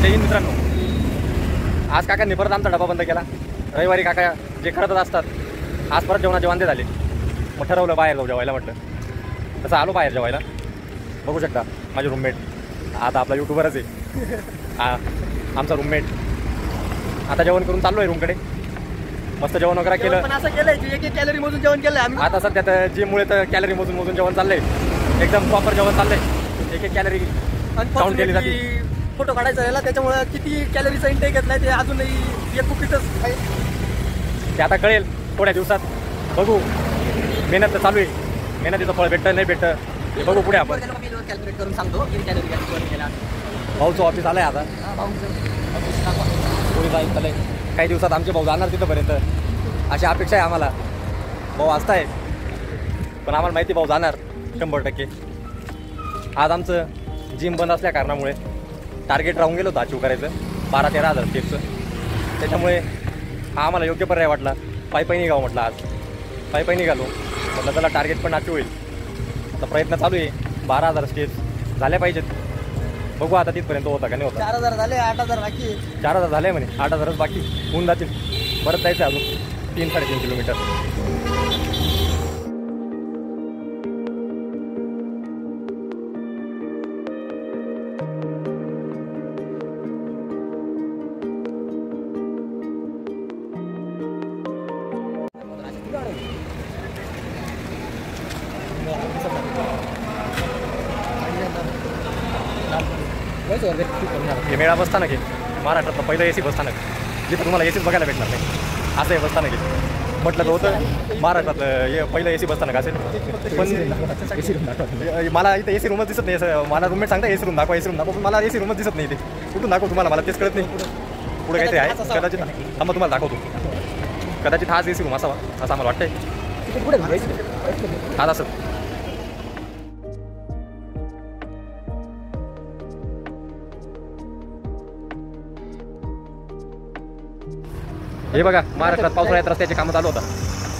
जय हिंद मित्रांनो. आज काकांनी परत आमचा डबा बंद केला. रविवारी काका जे करतच असतात, आज परत जेवणाचे वांदे झाले. मग ठरवलं बाहेर जाऊ जेवायला. म्हटलं तसं आलो बाहेर जेवायला. बघू शकता माझे रूममेट, आता आपला यूट्यूबरच आहे आमचा रूममेट. आता जेवण करून चाललो आहे रूमकडे. मस्त जेवण वगैरे केलं. पण असं केलंय की एक कॅलरी मोजून जेवण केलंय आम्ही. आता सध्या तर जिममुळे तर कॅलरी मोजून जेवण चाललंय. एकदम प्रॉपर जेवण चाललंय. एक कॅलरी काउंट केली जाते. फोटो काढायचा राहिला त्याच्यामुळे किती कॅलरीचा इंटेक घेतलाय ते अजूनही एक कुपीतच आहे. ते आता कळेल थोड्या दिवसात. बघू, मेहनत तर चालू आहे. मेहनतीचं फळ भेटतं नाही भेटतं ते बघू पुढे. आपण कॅल्क्युलेट करून सांगतो किती कॅलरी केला. भाऊचं ऑफिस आलंय आता. पोलीस आयुक्त आलंय. काही दिवसात आमचे भाऊ जाणार तिथंपर्यंत अशी अपेक्षा आहे आम्हाला. भाऊ असताय पण आम्हाला माहिती भाऊ जाणार 100%. आज आमचं जिम बंद असल्या कारणामुळे टार्गेट राहून गेलो होतं अचीव करायचं 12-13 हजार स्टेपचं. त्याच्यामुळे हा आम्हाला योग्य पर्याय वाटला. पायी निघावं म्हटलं. आज पायी निघालो म्हटलं त्याला टार्गेट पण अचीव होईल. आता प्रयत्न चालू आहे. 12,000 स्टेप्स झाल्या पाहिजेत. बघू आता तिथपर्यंत होता का नाही होता. 4,000 झाले, 8,000 बाकी. 4,000 झाले म्हणे. 8,000च बाकी होऊन जातील. परत जायचं अजून 3-3.5 किलोमीटर. हे मेळा बसस्थानक आहे महाराष्ट्रातलं पहिलं AC बसस्थानक, जिथं तुम्हाला ACच बघायला भेटणार नाही. असं हे बसस्थानक आहे. म्हटलं तर होतं महाराष्ट्रातलं हे पहिलं AC बसस्थानक असेल. पण मला इथं AC रूमच दिसत नाही. मला रूममेट सांगता AC रूम दाखवा, AC रूम दाखवा. पण मला AC रूमच दिसत नाही. इथे कुठून दाखवू तुम्हाला, मला तेच कळत नाही. पुढे काहीतरी आहे कदाचित. हा मग तुम्हाला दाखवतो. कदाचित हाच AC रूम असावा असं आम्हाला वाटतंय. हाच असं. हे बघा महाराष्ट्रात पावसाळ्यात रस्त्याचे कामं चालू होता.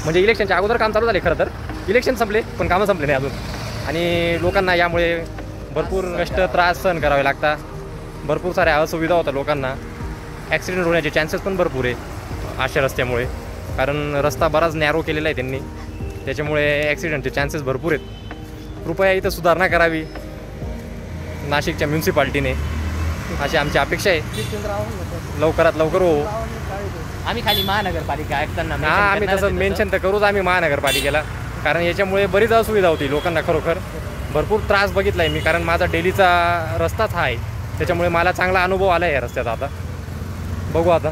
म्हणजे इलेक्शनच्या अगोदर काम चालू झाले. खरं तर इलेक्शन संपले पण कामं संपले नाही अजून. आणि लोकांना यामुळे भरपूर कष्ट त्रास सहन करावे लागतात. भरपूर साऱ्या असुविधा होतात लोकांना. ॲक्सिडेंट होण्याचे चान्सेस पण भरपूर आहे अशा रस्त्यामुळे. कारण रस्ता बराच नॅरो केलेला आहे त्यांनी. त्याच्यामुळे ॲक्सिडेंटचे चान्सेस भरपूर आहेत. कृपया इथं सुधारणा करावी नाशिकच्या म्युन्सिपाल्टीने अशी आमची अपेक्षा आहे. लवकरात लवकर हो. आम्ही खाली महानगरपालिका ऐकताना आम्ही तसं मेन्शन तर करूच आम्ही महानगरपालिकेला. कारण याच्यामुळे बरीच असुविधा होती लोकांना. खरोखर भरपूर त्रास बघितला आहे मी. कारण माझा डेलीचा रस्ताच हा आहे. त्याच्यामुळे मला चांगला अनुभव आला आहे या रस्त्याचा. आता बघू आता.